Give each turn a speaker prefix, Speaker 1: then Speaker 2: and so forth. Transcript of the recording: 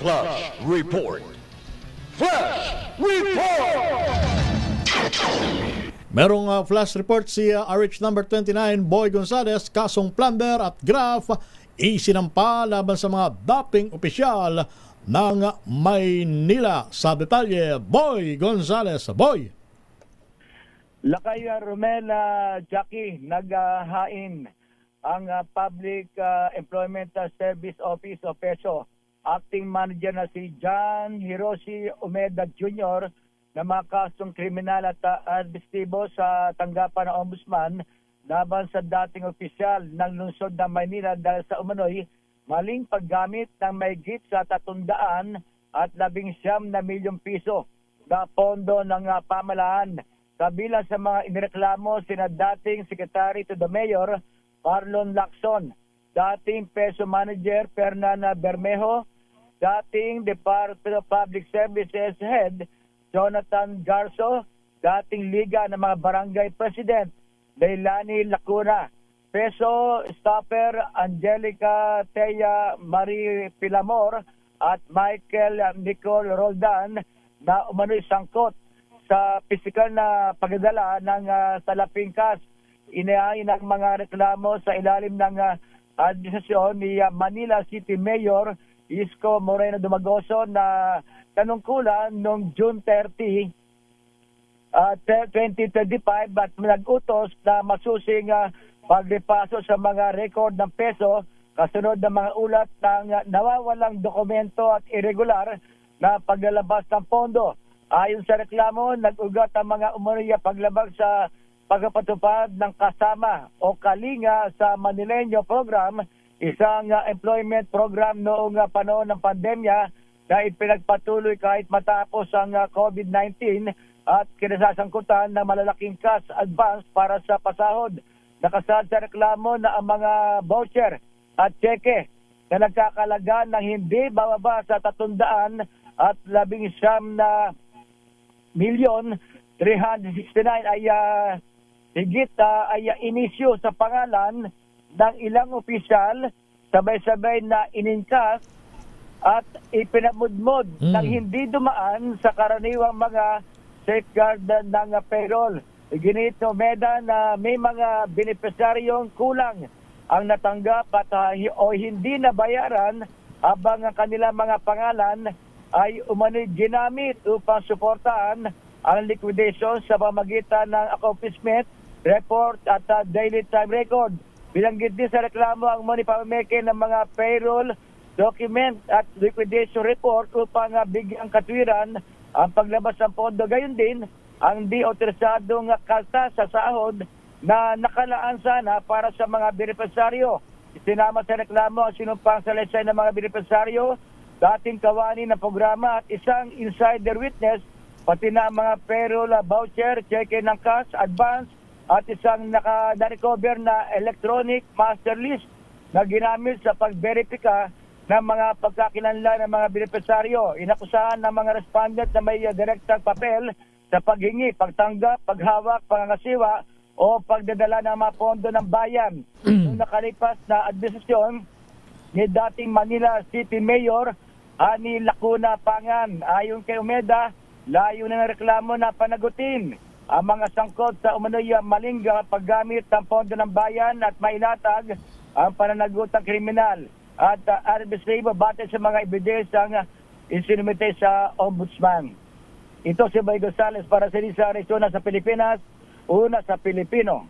Speaker 1: Flash Report. Flash Report!
Speaker 2: Merong flash report si RH number 29 Boy Gonzales, kasong plumber at graph isinampa laban sa mga daping opisyal ng Maynila. Sa detalye, Boy Gonzales. Boy!
Speaker 3: Lakay Romel, Jackie, naghain ang Public Employment Service Office o PESO. Acting manager na si John Hiroshi Umeda Jr. na mga kasong kriminal at administratibo sa tanggapan ng Ombudsman laban sa dating opisyal ng lungsod ng Maynila dahil sa umano'y maling paggamit ng mahigit sa 300 at 19 na milyong piso na pondo ng pamahalaan. Kabilang sa mga inireklamo sina dating Secretary to the Mayor Marlon Lacson, dating PESO Manager Fernanda Bermejo, dating Department of Public Services Head Jonathan Garso, dating Liga ng mga Barangay President Leilani Lacuna, PESO Staffer Angelica Teya Marie Pilamor at Michael Nicole Roldan na umano'y sangkot sa pisikal na pagdadala ng salaping cash. Inahain ang mga reklamo sa ilalim ng administrasyon ni Manila City Mayor Isko Moreno Dumagoso na tanungkulan noong June 30, 2025 at nag-utos na masusing pagripaso sa mga record ng PESO kasunod ng mga ulat ng nawawalang dokumento at irregular na paglalabas ng pondo. Ayon sa reklamo, nag-ugat ang mga umano'y paglabag sa pagpapatupad ng kasama o kalinga sa Manileño Program, isang employment program noong panahon ng pandemya na ipinagpatuloy kahit matapos ang COVID-19 at kinasasangkutan ng malalaking cash advance para sa pasahod. Nakasad sa reklamo na ang mga voucher at cheque na nagkakalaga ng hindi bababa sa 300 at 19 na milyon 369 ay higit ay inisyu sa pangalan ng ilang opisyal, sabay-sabay na iningkas at ipinamudmod ng hindi dumaan sa karaniwang mga safeguard ng payroll. Ginito Meda na may mga benepisyaryong kulang ang natanggap at o hindi nabayaran habang ang kanilang mga pangalan ay umano'y ginamit upang suportahan ang liquidation sa pamagitan ng accomplishment report at daily time record. Bilanggit din sa reklamo ang money pamameke ng mga payroll document at liquidation report upang bigyang katwiran ang paglabas ng pondo. Gayon din ang di otorisadong kalta sa sahod na nakalaan sana para sa mga benepisaryo. Isinama sa reklamo ang sinumpang salaysay ng mga benepisaryo, dating kawani ng programa at isang insider witness, pati na mga payroll voucher, cheque ng cash, advance, at isang na-recover na electronic master list na ginamit sa pagberipika ng mga pagkakilanlan ng mga benepisaryo. Inakusahan ng mga respondent na may direktang papel sa paghingi, pagtanggap, paghawak, pangangasiwa o pagdadala ng mga pondo ng bayan. Noong nakalipas na administrasyon ni dating Manila City Mayor Ani Lacuna Pangan, ayon kay Umeda, layo na ng reklamo na panagutin ang mga sangkot sa umano'y maling paggamit ng pondo ng bayan at mailatag ang pananagutang kriminal at administratibo batay sa mga ebidensyang isinumite sa Ombudsman. Ito si Boy Gonzales para sa Region sa Pilipinas, una sa Pilipino.